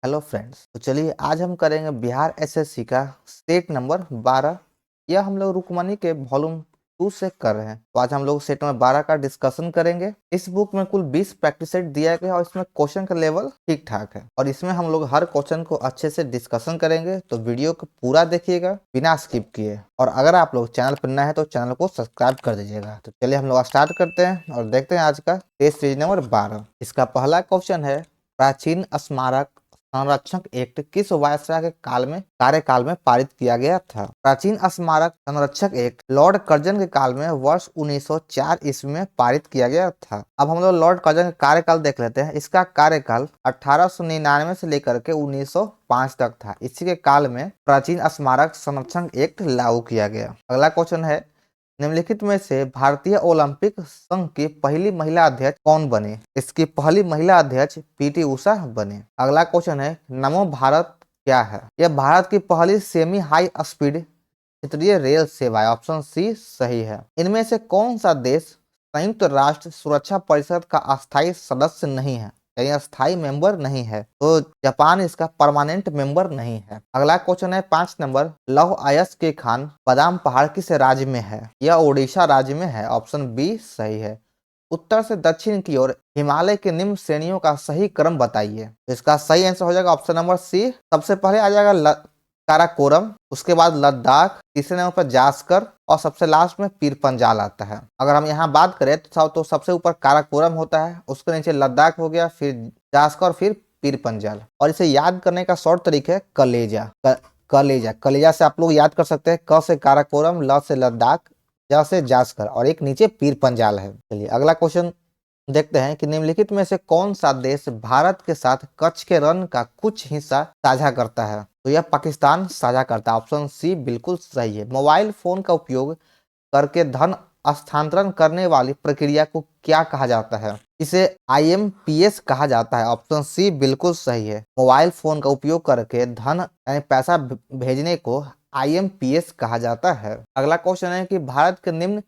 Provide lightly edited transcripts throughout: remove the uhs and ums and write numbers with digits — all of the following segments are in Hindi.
हेलो फ्रेंड्स, तो चलिए आज हम करेंगे बिहार एसएससी का सेट नंबर 12। यह हम लोग रुकमनी के वॉल्यूम 2 से कर रहे हैं। तो आज हम लोग सेट नंबर 12 का डिस्कशन करेंगे। इस बुक में कुल 20 प्रैक्टिस सेट दिया गया है और इसमें क्वेश्चन का लेवल ठीक ठाक है और इसमें हम लोग हर क्वेश्चन को अच्छे से डिस्कशन करेंगे। तो वीडियो को पूरा देखिएगा बिना स्किप किए, और अगर आप लोग चैनल पर नए हैं तो चैनल को सब्सक्राइब कर दीजिएगा। तो चलिए हम लोग स्टार्ट करते हैं और देखते हैं आज का टेस्ट सीरीज नंबर 12। इसका पहला क्वेश्चन है, प्राचीन स्मारक संरक्षक एक्ट किस वायसराय के कार्यकाल में पारित किया गया था? प्राचीन स्मारक संरक्षक एक्ट लॉर्ड कर्जन के काल में वर्ष 1904 ईस्वी में पारित किया गया था। अब हम लोग लॉर्ड कर्जन का कार्यकाल देख लेते हैं। इसका कार्यकाल 1899 से लेकर के 1905 तक था। इसी के काल में प्राचीन स्मारक संरक्षण एक्ट लागू किया गया। अगला क्वेश्चन है, निम्नलिखित में से भारतीय ओलंपिक संघ की पहली महिला अध्यक्ष कौन बने? इसकी पहली महिला अध्यक्ष पीटी उषा बने। अगला क्वेश्चन है, नमो भारत क्या है? यह भारत की पहली सेमी हाई स्पीड क्षेत्रीय रेल सेवा है। ऑप्शन सी सही है। इनमें से कौन सा देश संयुक्त राष्ट्र सुरक्षा परिषद का अस्थायी सदस्य नहीं है, यानी अस्थायी मेंबर नहीं है? तो जापान इसका परमानेंट मेंबर नहीं है। अगला क्वेश्चन है 5 नंबर, लौह अयस्क के खान बादाम पहाड़ किस राज्य में है? यह ओडिशा राज्य में है। ऑप्शन बी सही है। उत्तर से दक्षिण की ओर हिमालय के निम्न श्रेणियों का सही क्रम बताइए। तो इसका सही आंसर हो जाएगा ऑप्शन नंबर सी। सबसे पहले आ जाएगा काराकोरम, उसके बाद लद्दाख, तीसरे नंबर पर जास्कर और सबसे लास्ट में पीर पंजाल आता है। अगर हम यहाँ बात करें तो सबसे ऊपर काराकोरम होता है, उसके नीचे लद्दाख हो गया, फिर जास्कर, फिर पीर पंजाल। और इसे याद करने का शॉर्ट तरीका है कलेजा। कलेजा से आप लोग याद कर सकते हैं। क से काराकोरम, ल से लद्दाख, जा से जास्कर और एक नीचे पीर पंजाल है। चलिए अगला क्वेश्चन देखते हैं कि निम्नलिखित में से कौन सा देश भारत के साथ कच्छ के रण का कुछ हिस्सा साझा करता है? तो यह पाकिस्तान साझा करता है। ऑप्शन सी बिल्कुल सही है। मोबाइल फोन का उपयोग करके धन स्थानांतरण करने वाली प्रक्रिया को क्या कहा जाता है? इसे आईएमपीएस कहा जाता है। ऑप्शन सी बिल्कुल सही है। मोबाइल फोन का उपयोग करके धन यानी पैसा भेजने को आईएमपीएस कहा जाता है। अगला क्वेश्चन है कि भारत के निम्न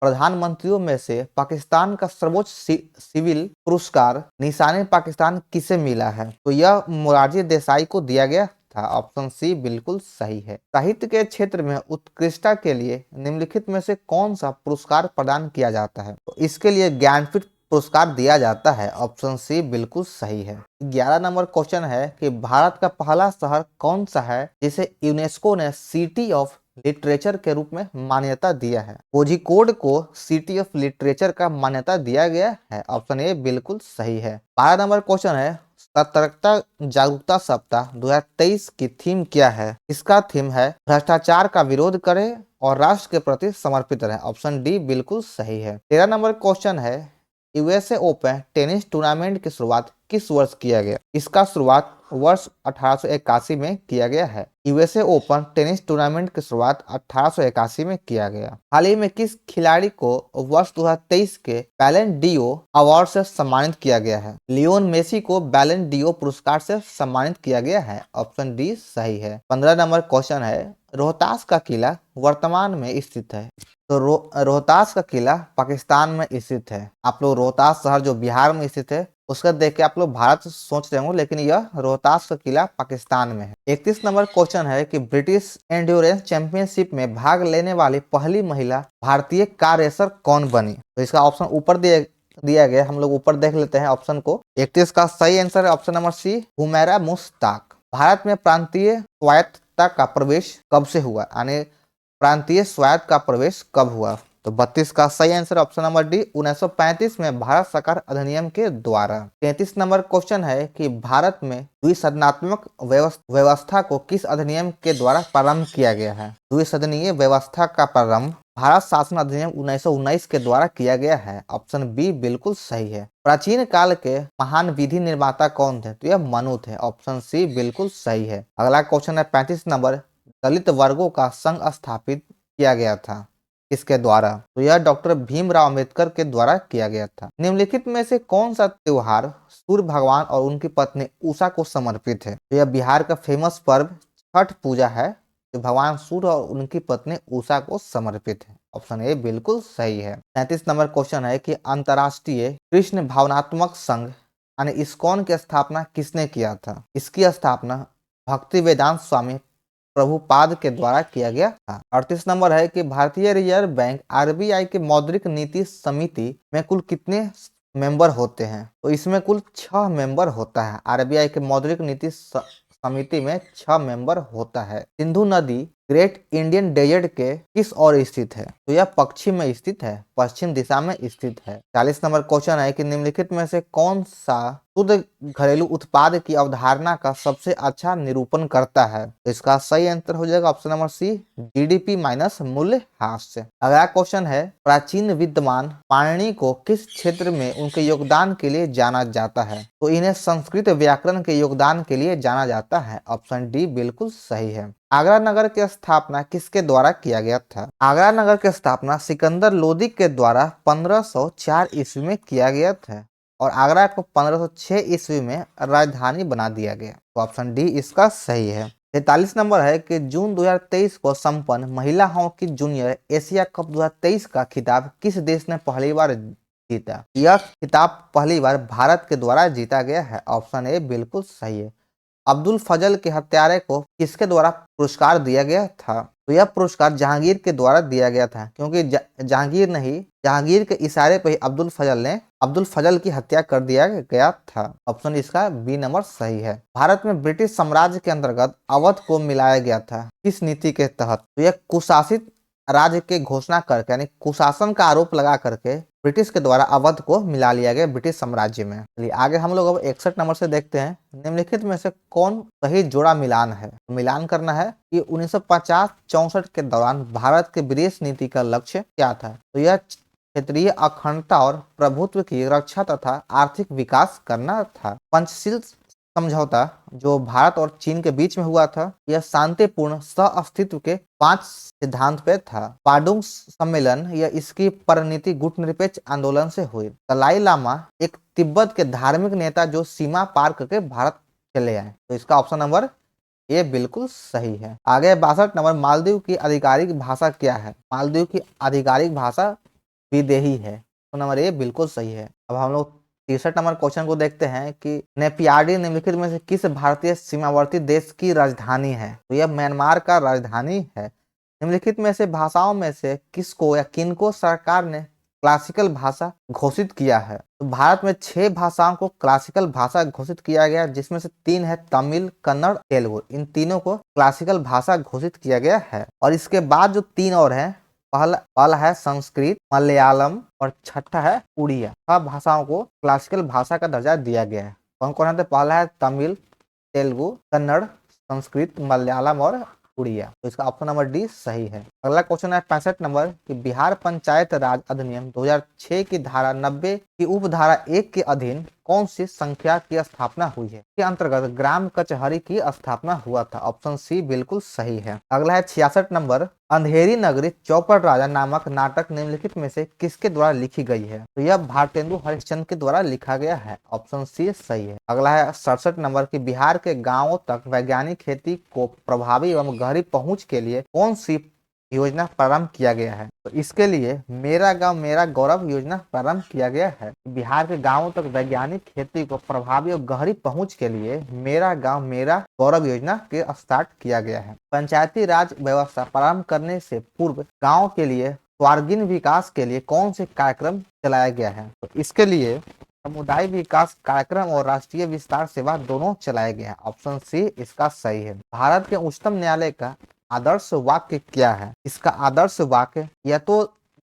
प्रधानमंत्रियों में से पाकिस्तान का सर्वोच्च सिविल पुरस्कार निशान पाकिस्तान किसे मिला है? तो यह मोरारजी देसाई को दिया गया था। ऑप्शन सी बिल्कुल सही है। साहित्य के क्षेत्र में उत्कृष्टता के लिए निम्नलिखित में से कौन सा पुरस्कार प्रदान किया जाता है? तो इसके लिए ज्ञानपीठ पुरस्कार दिया जाता है। ऑप्शन सी बिल्कुल सही है। 11 नंबर क्वेश्चन है कि भारत का पहला शहर कौन सा है जिसे यूनेस्को ने सिटी ऑफ लिटरेचर के रूप में मान्यता दिया है? कोझिकोड को सिटी ऑफ लिटरेचर का मान्यता दिया गया है। ऑप्शन ए बिल्कुल सही है। 12 नंबर क्वेश्चन है, सतर्कता जागरूकता सप्ताह 2023 की थीम क्या है? इसका थीम है भ्रष्टाचार का विरोध करें और राष्ट्र के प्रति समर्पित रहे। ऑप्शन डी बिल्कुल सही है। 13 नंबर क्वेश्चन है, यूएसए ओपन टेनिस टूर्नामेंट की शुरुआत किस वर्ष किया गया? इसका शुरुआत वर्ष 1881 में किया गया है। यूएसए ओपन टेनिस टूर्नामेंट की शुरुआत 1881 में किया गया। हाल ही में किस खिलाड़ी को वर्ष 2023 के बैलन डिओ अवार्ड से सम्मानित किया गया है? लियोन मेसी को बैलन डिओ पुरस्कार से सम्मानित किया गया है। ऑप्शन डी सही है। 15 नंबर क्वेश्चन है, रोहतास का किला वर्तमान में स्थित है? तो रोहतास का किला पाकिस्तान में स्थित है। आप लोग रोहतास शहर जो बिहार में स्थित है उसका देख के आप लोग भारत सोच रहे होंगे, लेकिन यह रोहतास का किला पाकिस्तान में है। 31 नंबर क्वेश्चन है कि ब्रिटिश एंड्योरेंस चैंपियनशिप में भाग लेने वाली पहली महिला भारतीय कार रेसर कौन बनी? तो इसका ऑप्शन ऊपर दिया गया, हम लोग ऊपर देख लेते हैं ऑप्शन को। 31 का सही आंसर है option number C, Humaira Mushtaq. Bharat में प्रांतीय स्वायत्तता का प्रवेश कब से हुआ, यानी प्रांतीय स्वायत्त का प्रवेश कब हुआ? तो 32 का सही आंसर ऑप्शन नंबर डी, 1935 में भारत सरकार अधिनियम के द्वारा। 33 नंबर क्वेश्चन है कि भारत में द्विसदनात्मक व्यवस्था को किस अधिनियम के द्वारा प्रारंभ किया गया है? द्विसदनीय व्यवस्था का प्रारंभ भारत शासन अधिनियम 1919 के द्वारा किया गया है। ऑप्शन बी बिल्कुल सही है। प्राचीन काल के महान विधि निर्माता कौन थे? तो यह मनु थे। ऑप्शन सी बिल्कुल सही है। अगला क्वेश्चन है 35 नंबर, दलित वर्गों का संघ स्थापित किया गया था किसके द्वारा? तो यह डॉक्टर भीमराव अंबेडकर के द्वारा किया गया था। निम्नलिखित में से कौन सा त्योहार सूर्य भगवान और उनकी पत्नी उषा को समर्पित है? तो यह बिहार का फेमस पर्व छठ पूजा है जो भगवान सूर्य और उनकी पत्नी उषा को समर्पित है। ऑप्शन ए बिल्कुल सही है। 37 नंबर क्वेश्चन है कि अंतर्राष्ट्रीय कृष्ण भावनात्मक संघ यानी इस्कॉन की स्थापना किसने किया था? इसकी स्थापना भक्ति वेदांत स्वामी प्रभुपाद के द्वारा किया गया था। 38 नंबर है कि भारतीय रिजर्व बैंक आरबीआई के मौद्रिक नीति समिति में कुल कितने मेंबर होते हैं? तो इसमें कुल 6 मेंबर होता है। आरबीआई के मौद्रिक नीति समिति में 6 मेंबर होता है। सिंधु नदी ग्रेट इंडियन डेजर्ट के किस ओर स्थित है? तो यह पश्चिम में स्थित है, पश्चिम दिशा में स्थित है। 40 नंबर क्वेश्चन है कि निम्नलिखित में से कौन सा शुद्ध घरेलू उत्पाद की अवधारणा का सबसे अच्छा निरूपण करता है? तो इसका सही आंसर हो जाएगा option number C, GDP minus मूल्यह्रास। अगला क्वेश्चन है, प्राचीन विद्वान पाणिनि को किस क्षेत्र में उनके योगदान के लिए जाना जाता है? तो इन्हें संस्कृत व्याकरण के योगदान के लिए जाना जाता है। ऑप्शन डी बिल्कुल सही है। आगरा नगर की स्थापना किसके द्वारा किया गया था? आगरा नगर की स्थापना सिकंदर लोदी के द्वारा 1504 ईस्वी में किया गया था और आगरा को 1506 ईस्वी में राजधानी बना दिया गया। तो ऑप्शन डी इसका सही है। 43 नंबर है कि जून 2023 को संपन्न महिला हॉकी जूनियर एशिया कप 2023 का खिताब किस देश ने पहली बार जीता? यह खिताब पहली बार भारत के द्वारा जीता गया है। ऑप्शन ए बिल्कुल सही है। अब्दुल फजल के हत्यारे को किसके द्वारा पुरस्कार दिया गया था? तो यह पुरस्कार जहांगीर के द्वारा दिया गया था, क्योंकि जहांगीर के इशारे पर ही अब्दुल फजल की हत्या कर दिया गया था। ऑप्शन इसका बी नंबर सही है। भारत में ब्रिटिश साम्राज्य के अंतर्गत अवध को मिलाया गया था किस नीति के तहत? तो यह कुशासित राज्य के घोषणा करके यानी कुशासन का आरोप लगा करके ब्रिटिश के द्वारा अवध को मिला लिया गया ब्रिटिश साम्राज्य में। चलिए आगे हम लोग अब 61 नंबर से देखते हैं, निम्नलिखित में से कौन सही जोड़ा मिलान है? मिलान करना है कि 1950-64 के दौरान भारत के विदेश नीति का लक्ष्य क्या था? तो यह क्षेत्रीय अखंडता और प्रभुत्व की रक्षा तथा आर्थिक विकास करना था। पंचशील समझौता जो भारत और चीन के बीच में हुआ था, यह शांतिपूर्ण सह अस्तित्व के 5 सिद्धांत पे था। पाडुंग सम्मेलन या इसकी परिणति गुटनिरपेक्ष आंदोलन से हुई। दलाई लामा एक तिब्बत के धार्मिक नेता जो सीमा पार करके भारत चले आए। तो इसका ऑप्शन नंबर ए बिल्कुल सही है। आगे 62 नंबर, मालदीव की आधिकारिक भाषा क्या है? मालदीव की आधिकारिक भाषा विदेही है। तो नंबर ए बिल्कुल सही है। अब हम लोग 63 नंबर क्वेश्चन को देखते हैं कि नेपियार्डी निम्नलिखित में से किस भारतीय सीमावर्ती देश की राजधानी है? तो यह म्यांमार का राजधानी है। निम्नलिखित में से भाषाओं में से किसको या किनको सरकार ने क्लासिकल भाषा घोषित किया है? तो भारत में 6 भाषाओं को क्लासिकल भाषा घोषित किया गया, जिसमें से 3 है तमिल, कन्नड़, तेलुगु। इन तीनों को क्लासिकल भाषा घोषित किया गया है। और इसके बाद जो 3 और हैं, पहला है संस्कृत, मलयालम और छठा है उड़िया। 6 भाषाओं को क्लासिकल भाषा का दर्जा दिया गया है। कौन कौन है? तो पहला है तमिल, तेलुगु, कन्नड़, संस्कृत, मलयालम और उड़िया। तो इसका ऑप्शन नंबर डी सही है। अगला क्वेश्चन है 65 नंबर कि बिहार पंचायत राज अधिनियम 2006 की धारा 90 की उपधारा 1 के अधीन कौन सी संख्या की स्थापना हुई है? के अंतर्गत ग्राम कचहरी की स्थापना हुआ था। ऑप्शन सी बिल्कुल सही है। अगला है 66 नंबर, अंधेरी नगरी चौपड़ राजा नामक नाटक निम्नलिखित में से किसके द्वारा लिखी गई है? तो यह भारतेंदु हरिश्चंद्र के द्वारा लिखा गया है। ऑप्शन सी सही है। अगला है 67 नंबर की बिहार के गांवों तक वैज्ञानिक खेती को प्रभावी एवं गहरी पहुंच के लिए कौन सी योजना प्रारंभ किया गया है? तो इसके लिए मेरा गांव मेरा गौरव योजना प्रारंभ किया गया है। बिहार के गांवों तक वैज्ञानिक खेती को प्रभावी और गहरी पहुंच के लिए मेरा गांव मेरा गौरव योजना के स्टार्ट किया गया है। पंचायती राज व्यवस्था प्रारंभ करने से पूर्व गाँव के लिए स्वर्गीय विकास के लिए कौन से कार्यक्रम चलाया गया है? तो इसके लिए समुदाय विकास कार्यक्रम और राष्ट्रीय विस्तार सेवा दोनों चलाए गए हैं। ऑप्शन सी इसका सही है। भारत के उच्चतम न्यायालय का आदर्श वाक्य क्या है? इसका आदर्श वाक्य या तो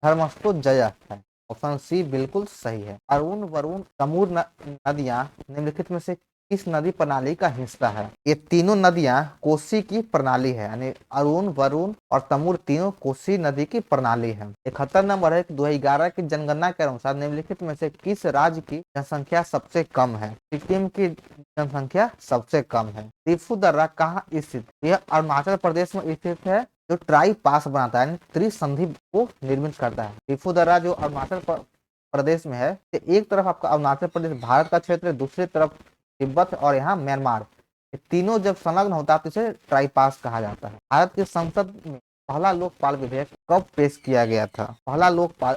धर्मस्थो जयः है। ऑप्शन सी बिल्कुल सही है। अरुण, वरुण, तमूर नदियां निम्नलिखित में से किस नदी प्रणाली का हिस्सा है? ये तीनों नदियां कोसी की प्रणाली है, यानी अरुण, वरुण और तमूर तीनों कोसी नदी की प्रणाली है। 71 नंबर है कि 2011 की जनगणना के अनुसार निम्नलिखित में से किस राज्य की जनसंख्या सबसे कम है? सिक्किम की जनसंख्या सबसे कम है। त्रिफु दर्रा कहाँ स्थित? यह अरुणाचल प्रदेश में स्थित है, जो ट्राई पास बनाता है, त्रिसंधि को निर्मित करता है। त्रिफु दर्रा जो अरुणाचल प्रदेश में है, एक तरफ आपका अरुणाचल प्रदेश भारत का क्षेत्र है, दूसरी तरफ तिब्बत और यहाँ म्यांमार, तीनों जब संलग्न होता है तो इसे ट्राई पास कहा जाता है। भारत की संसद में पहला लोकपाल विधेयक कब पेश किया गया था? पहला लोकपाल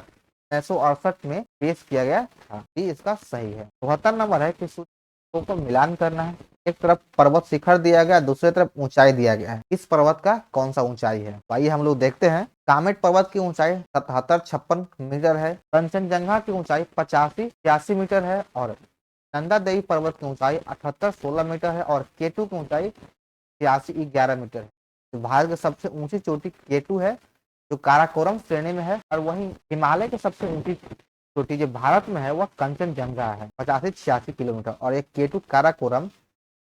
1968 में पेश किया गया था। ये इसका सही है। 72 नंबर है कि सूर्य को मिलान करना है। एक तरफ पर्वत शिखर दिया गया, दूसरी तरफ ऊंचाई दिया गया है। इस पर्वत का कौन सा ऊंचाई है? तो आइए हम लोग देखते हैं। कामेट पर्वत की ऊंचाई 77-56 मीटर है। कंचनजंगा की ऊंचाई 85-86 मीटर है और नंदा देवी पर्वत की ऊंचाई 78-16 मीटर है और केटू की ऊंचाई 86-11 मीटर है। तो भारत की सबसे ऊंची चोटी केटू है जो काराकोरम श्रेणी में है और वहीं हिमालय की सबसे ऊंची चोटी जो भारत में है वह कंचनजंगा है 85-86 किलोमीटर और एक केटू काराकोरम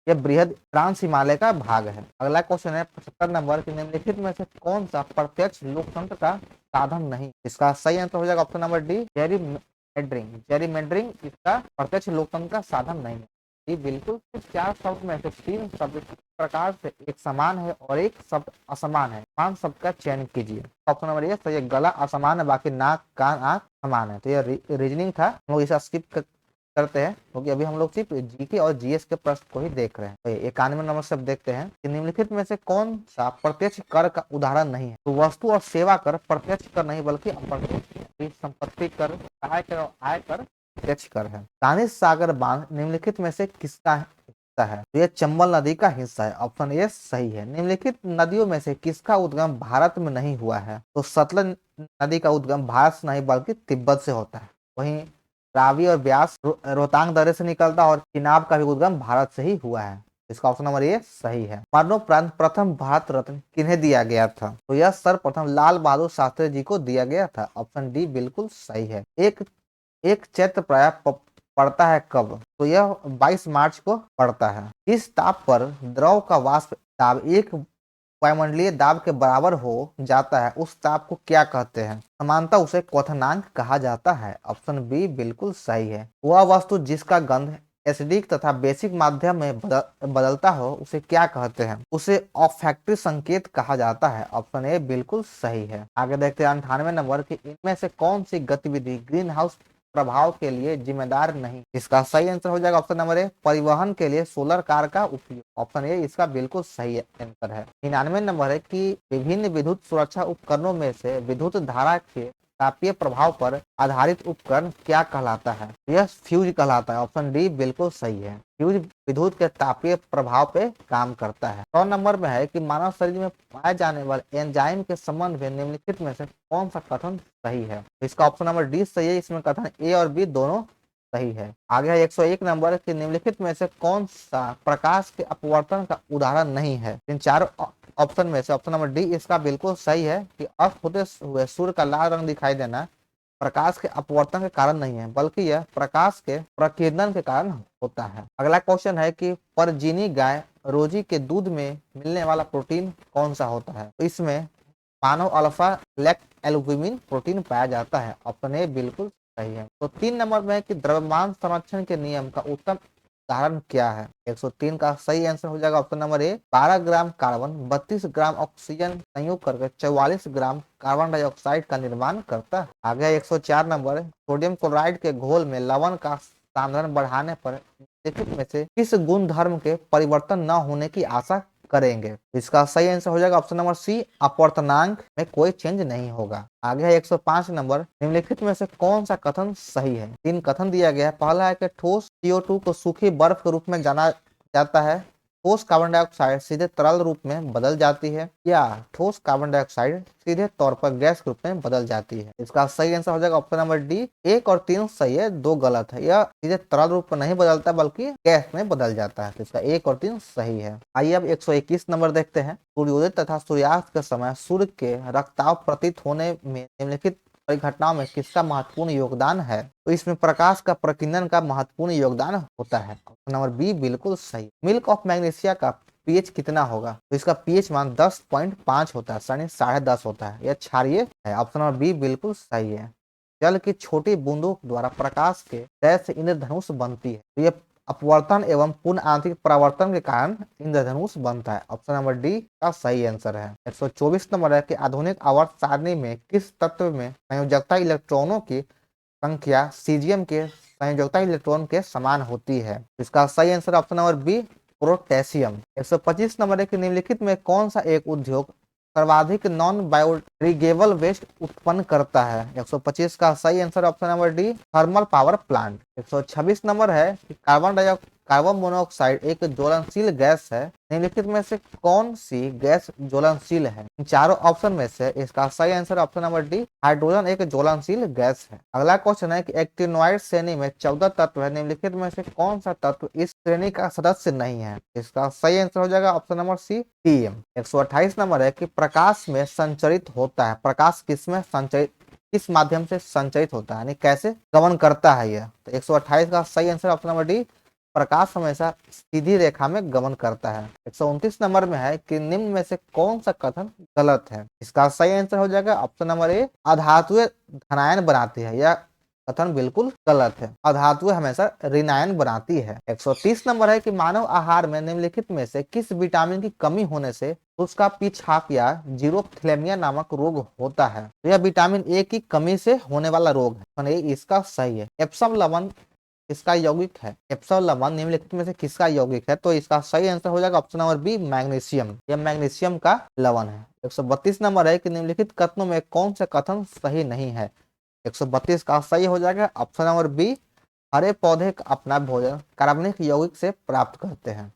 यह बृहद ट्रांस हिमालय का भाग है। अगला क्वेश्चन है 75 नंबर की निम्नलिखित में से कौन सा प्रत्यक्ष लोकतंत्र का साधन नहीं? इसका सही आंसर हो जाएगा ऑप्शन नंबर डी, जेरीमेंडरिंग। जेरीमेंडरिंग इसका प्रत्यक्ष लोकतंत्र का साधन नहीं है। जी बिल्कुल। सिर्फ 4 शब्द में से 3 शब्द इस प्रकार से एक समान है और एक शब्द असमान है। समान शब्द का चयन कीजिए। ऑप्शन नंबर ए सही है, गला असमान है, बाकी नाक कान आंख समान है। तो यह रीजनिंग था, हम लोग इसे स्किप करते हैं क्योंकि अभी हम लोग सिर्फ जीके और जीएस के प्रश्न को ही देख रहे हैं। तो 91 नंबर से देखते हैं कि निम्नलिखित में से कौन सा प्रत्यक्ष कर का उदाहरण नहीं है? तो वस्तु और सेवा कर प्रत्यक्ष कर नहीं बल्कि अप्रत्यक्ष संपत्ति कर, आयकर प्रत्यक्ष कर है। दानिश सागर बांध निम्नलिखित में से किसका हिस्सा है? तो यह चंबल नदी का हिस्सा है। ऑप्शन ए सही है। निम्नलिखित नदियों में से किसका उद्गम भारत में नहीं हुआ है? तो सतलज नदी का उद्गम भारत से नहीं बल्कि तिब्बत से होता है। वहीं रावी और ब्यास रोहतांग दर्रे से निकलता और चिनाब का भी उद्गम भारत से ही हुआ है। इसका ऑप्शन नंबर ए सही है। मरणोपरांत प्रथम भारत रत्न किन्हें दिया गया था? तो यह सर्वप्रथम लाल बहादुर शास्त्री जी को दिया गया था। ऑप्शन डी बिल्कुल सही है। एक चैत्र प्राय पड़ता है कब? तो यह 22 मार्च को पड़ता है। इस ताप पर द्रव का वाष्प दाब एक वायुमंडलीय दाब के बराबर हो जाता है, उस ताप को क्या कहते हैं? समानता उसे क्वथनांक कहा जाता है। ऑप्शन बी बिल्कुल सही है। वह वस्तु जिसका गंध एसिडिक तथा बेसिक माध्यम में बदलता हो उसे क्या कहते हैं? उसे ऑफैक्टरी संकेत कहा जाता है। ऑप्शन ए बिल्कुल सही है। आगे देखते हैं 98 नंबर की इनमें से कौन सी गतिविधि ग्रीन हाउस प्रभाव के लिए जिम्मेदार नहीं? इसका सही आंसर हो जाएगा ऑप्शन नंबर ए, परिवहन के लिए सोलर कार का उपयोग। ऑप्शन ए इसका बिल्कुल सही आंसर है। 99 नंबर है कि विभिन्न विद्युत सुरक्षा उपकरणों में से विद्युत धारा के तापीय प्रभाव पर आधारित उपकरण क्या कहलाता है? यह फ्यूज कहलाता है। ऑप्शन डी बिल्कुल सही है। फ्यूज विद्युत के तापीय प्रभाव पे काम करता है। 100 नंबर में है कि मानव शरीर में पाए जाने वाले एंजाइम के संबंध में निम्नलिखित में से कौन सा कथन सही है? इसका ऑप्शन नंबर डी सही है। इसमें कथन ए और बी दोनों सही है। आगे है 101 नंबर के निम्नलिखित में से कौन सा प्रकाश के अपवर्तन का उदाहरण नहीं है? इन चारों ऑप्शन में से ऑप्शन नंबर डी इसका बिल्कुल सही है कि अस्त होते हुए सूर्य का लाल रंग दिखाई देना प्रकाश के अपवर्तन के कारण नहीं है बल्कि यह प्रकाश के प्रकीर्णन के कारण होता है। अगला क्वेश्चन है कि परजीवी गाय रोजी के दूध में मिलने वाला प्रोटीन कौन सा होता है? तो इसमें मानव अल्फा लेक्ट एल्बुमिन प्रोटीन पाया जाता है। ऑप्शन ए बिल्कुल सही है। तो 3 नंबर में है कि द्रव्यमान संरक्षण के नियम का उत्तम उदाहरण क्या है? 103 का सही आंसर हो जाएगा option number A, 12 gram carbon 32 gram oxygen संयोग करके 44 ग्राम कार्बन डाइऑक्साइड का निर्माण करता है। आगे 104 नंबर, सोडियम क्लोराइड के घोल में लवण का सांद्रण बढ़ाने पर निम्नलिखित में से किस गुण धर्म के परिवर्तन न होने की आशा करेंगे? इसका सही आंसर हो जाएगा ऑप्शन नंबर सी, अपवर्तनांक में कोई चेंज नहीं होगा। आगे है 105 नंबर, निम्नलिखित में से कौन सा कथन सही है? 3 कथन दिया गया है। पहला है कि ठोस CO2 को सूखी बर्फ के रूप में जाना जाता है, ठोस कार्बन डाइऑक्साइड सीधे तरल रूप में बदल जाती है, या ठोस कार्बन डाइऑक्साइड सीधे तौर पर गैस के रूप में बदल जाती है। इसका सही आंसर हो जाएगा ऑप्शन नंबर डी, 1 और 3 सही है, 2 गलत है। यह सीधे तरल रूप में नहीं बदलता बल्कि गैस में बदल जाता है। तो इसका 1 और 3 सही है। आइए अब 121 नंबर देखते हैं। सूर्योदय तथा सूर्यास्त के समय सूर्य के रक्तताप प्रतीत होने में निम्नलिखित घटनाओं में किसका महत्वपूर्ण योगदान है? तो इसमें प्रकाश का प्रकीर्णन का महत्वपूर्ण योगदान होता है। ऑप्शन नंबर बी बिल्कुल सही। मिल्क ऑफ मैग्नीशिया का पीएच कितना होगा? तो इसका पीएच मान 10.5 होता है, यानी 10.5 होता है। यह क्षारीय है। ऑप्शन नंबर बी बिल्कुल सही है। जल की छोटी बूंदों द्वारा प्रकाश के क्षय से इंद्रधनुष बनती है। तो यह अपवर्तन एवं पूर्ण आंतरिक परावर्तन के कारण इंद्रधनुष बनता है। ऑप्शन नंबर डी का सही आंसर है। 124 नंबर है कि आधुनिक आवर्त सारणी में किस तत्व में संयोजकता इलेक्ट्रॉनों की संख्या सीजियम के संयोजकता इलेक्ट्रॉन के समान होती है? इसका सही answer option number B, potassium. 125 number है कि निम्नलिखित में कौन सा एक उद्योग सर्वाधिक नॉन बायोडिग्रेडेबल वेस्ट उत्पन्न करता है? 125 का सही answer option number D, thermal power plant. 126 number है कि कार्बन मोनोऑक्साइड एक ज्वलनशील गैस है, निम्नलिखित में से कौन सी गैस ज्वलनशील है? इन चारों ऑप्शन में से इसका सही answer option number D, hydrogen एक ज्वलनशील गैस है। अगला क्वेश्चन है कि एक्टिनोइड श्रेणी में 14 तत्व है, निम्नलिखित में से कौन सा तत्व इस श्रेणी का सदस्य नहीं है? इसका सही आंसर हो जाएगा option number C, TM. 128 number है कि प्रकाश में संचरित होता है, प्रकाश किसमें संचरित, किस माध्यम से संचरित होता है, यानी कैसे गमन करता है यह? तो 128 का सही आंसर ऑप्शन नंबर डी, प्रकाश हमेशा सीधी रेखा में गमन करता है। 129 नंबर में है कि निम्न में से कौन सा कथन गलत है? इसका सही आंसर हो जाएगा ऑप्शन नंबर ए, अधातुएं धनायन बनाती है। यह कथन बिल्कुल गलत है, अधातुएं हमेशा ऋणायन बनाती है। 130 नंबर है कि मानव आहार में निम्नलिखित में से किस विटामिन की कमी होने से उसका पीछाप या जीरोथैलेमिया नामक रोग होता है? तो यह विटामिन ए की कमी से होने वाला रोग है, इसका सही है। एप्सम लवण किसका यौगिक है? एप्सम लवण निम्नलिखित में से किसका यौगिक है? तो इसका सही आंसर हो जाएगा ऑप्शन नंबर बी, मैग्नीशियम। यह मैग्नीशियम का लवण है। 132 नंबर है कि निम्नलिखित कथनों में कौन सा कथन सही नहीं है? 132 का सही हो जाएगा ऑप्शन नंबर बी, हरे पौधे अपना भोजन कार्बनिक यौगिक से प्राप्त करते हैं।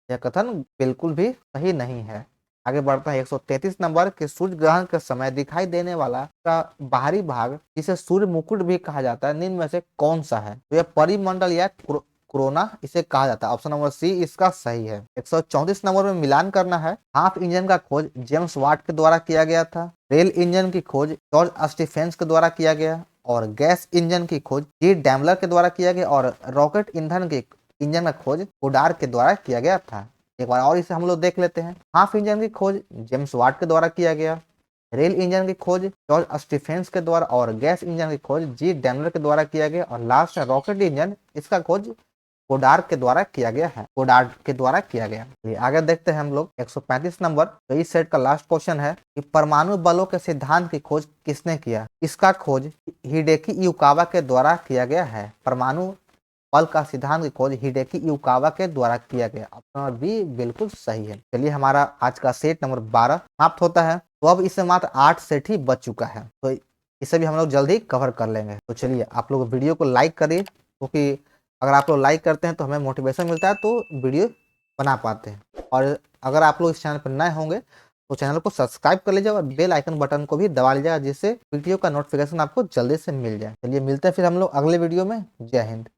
यह कथन बिल्कुल भी सही नहीं है। आगे बढ़ता है 133 नंबर के सूर्य ग्रहण के समय दिखाई देने वाला का बाहरी भाग जिसे सूर्य मुकुट भी कहा जाता है, निम्न में से कौन सा है? तो यह परिमंडल या कोरोना इसे कहा जाता है। ऑप्शन नंबर सी इसका सही है। 134 नंबर में मिलान करना है। हाफ इंजन का खोज जेम्स वाट के द्वारा किया गया था, रेल इंजन की खोज जॉर्ज स्टीफेंस के द्वारा किया गया, और गैस इंजन की खोज जी डैमलर के द्वारा किया गया, और रॉकेट ईंधन की इंजन का खोज गोडार के द्वारा किया गया था। एक बार और इसे हम लोग देख लेते हैं। हाफ इंजन की खोज जेम्स वाट के द्वारा किया गया, रेल इंजन की खोज जॉर्ज स्टीफेंस के द्वारा, और गैस इंजन की खोज जी डैमलर के द्वारा किया गया, और लास्ट रॉकेट इंजन, इसका खोज गोडार के द्वारा किया गया है, गोडार के द्वारा किया गया। आगे देखते हैं हम लोग 135 नंबर। तो इस सेट का लास्ट क्वेश्चन है कि परमाणु बलों के सिद्धांत की खोज किसने किया? इसका खोज हिडेकी युकावा के द्वारा किया गया है। परमाणु बल का सिद्धांत की खोज हिडेकी युकावा के द्वारा किया गया। ऑप्शन नंबर बी बिल्कुल सही है। चलिए, हमारा आज का सेट नंबर 12 समाप्त होता है। तो अब इससे मात्र 8 सेट ही बच चुका है, तो इसे भी हम लोग जल्दी कवर कर लेंगे। तो चलिए, आप लोग वीडियो को लाइक करिए, क्योंकि अगर आप लोग लाइक करते हैं तो हमें मोटिवेशन मिलता है, तो वीडियो बना पाते हैं। और अगर आप लोग इस चैनल पर नए होंगे तो चैनल को सब्सक्राइब कर लीजिए और बेल आइकन बटन को भी दबा लीजिएगा, जिससे वीडियो का नोटिफिकेशन आपको जल्दी से मिल जाए। चलिए, मिलते हैं फिर हम लोग अगले वीडियो में। जय हिंद।